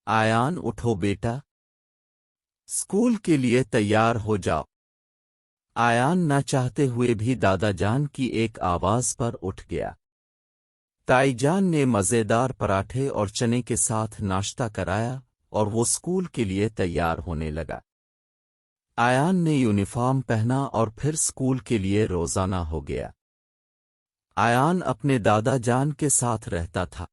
आयान उठो बेटा, स्कूल के लिए तैयार हो जाओ। आयान न चाहते हुए भी दादा जान की एक आवाज पर उठ गया। ताईजान ने मज़ेदार पराठे और चने के साथ नाश्ता कराया और वो स्कूल के लिए तैयार होने लगा। आयान ने यूनिफॉर्म पहना और फिर स्कूल के लिए रोजाना हो गया। आयान अपने दादा जान के साथ रहता था।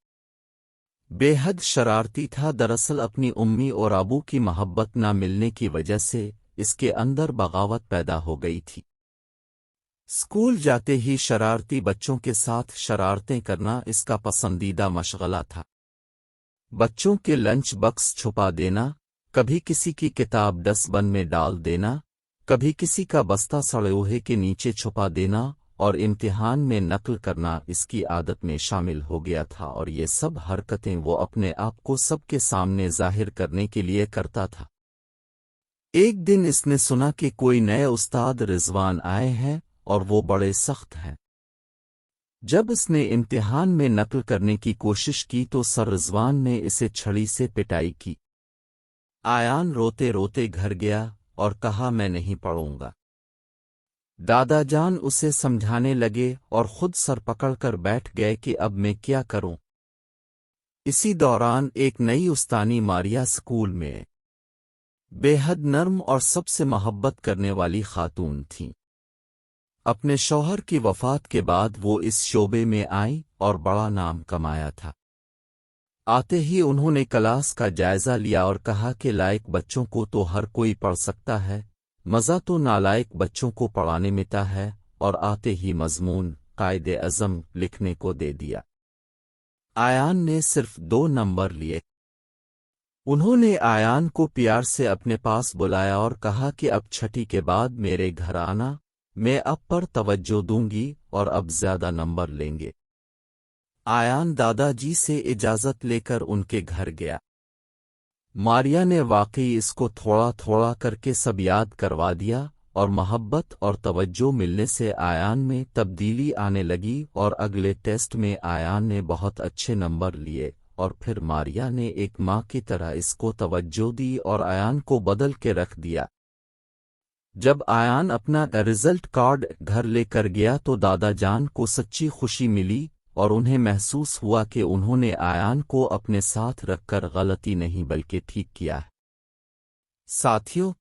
बेहद शरारती था। दरअसल अपनी उम्मी और अबू की मोहब्बत न मिलने की वजह से इसके अंदर बगावत पैदा हो गई थी। स्कूल जाते ही शरारती बच्चों के साथ शरारतें करना इसका पसंदीदा मशगला था। बच्चों के लंच बॉक्स छुपा देना, कभी किसी की किताब डस्टबिन में डाल देना, कभी किसी का बस्ता सड़ोहे के नीचे छुपा देना और इम्तिहान में नकल करना इसकी आदत में शामिल हो गया था। और ये सब हरकतें वो अपने आप को सबके सामने जाहिर करने के लिए करता था। एक दिन इसने सुना कि कोई नए उस्ताद रिजवान आए हैं और वो बड़े सख्त हैं। जब इसने इम्तिहान में नकल करने की कोशिश की तो सर रिजवान ने इसे छड़ी से पिटाई की। आयान रोते रोते घर गया और कहा मैं नहीं पढ़ूंगा। दादा जान उसे समझाने लगे और खुद सर पकड़कर बैठ गए कि अब मैं क्या करूं। इसी दौरान एक नई उस्तानी मारिया स्कूल में बेहद नर्म और सबसे मोहब्बत करने वाली खातून थीं। अपने शौहर की वफात के बाद वो इस शोबे में आई और बड़ा नाम कमाया था। आते ही उन्होंने क्लास का जायजा लिया और कहा कि लायक बच्चों को तो हर कोई पढ़ सकता है, मज़ा तो नालायक बच्चों को पढ़ाने में था है। और आते ही मज़मून कायदे अज़म लिखने को दे दिया। आयान ने सिर्फ 2 नंबर लिए। उन्होंने आयान को प्यार से अपने पास बुलाया और कहा कि अब छठी के बाद मेरे घर आना, मैं अब पर तवज्जो दूंगी और अब ज्यादा नंबर लेंगे। आयान दादाजी से इजाजत लेकर उनके घर गया। मारिया ने वाकई इसको थोड़ा थोड़ा करके सब याद करवा दिया और मोहब्बत और तवज्जो मिलने से आयान में तब्दीली आने लगी और अगले टेस्ट में आयान ने बहुत अच्छे नंबर लिए और फिर मारिया ने एक माँ की तरह इसको तवज्जो दी और आयान को बदल के रख दिया। जब आयान अपना रिजल्ट कार्ड घर लेकर गया तो दादा जान को सच्ची खुशी मिली और उन्हें महसूस हुआ कि उन्होंने आयान को अपने साथ रखकर गलती नहीं बल्कि ठीक किया है। साथियों,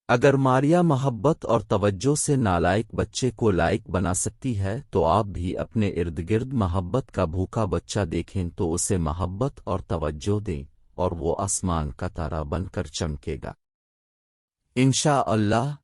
अगर मारिया मोहब्बत और तवज्जो से नालायक बच्चे को लायक बना सकती है तो आप भी अपने इर्द गिर्द मोहब्बत का भूखा बच्चा देखें तो उसे मोहब्बत और तवज्जो दें और वो आसमान का तारा बनकर चमकेगा इंशा अल्लाह।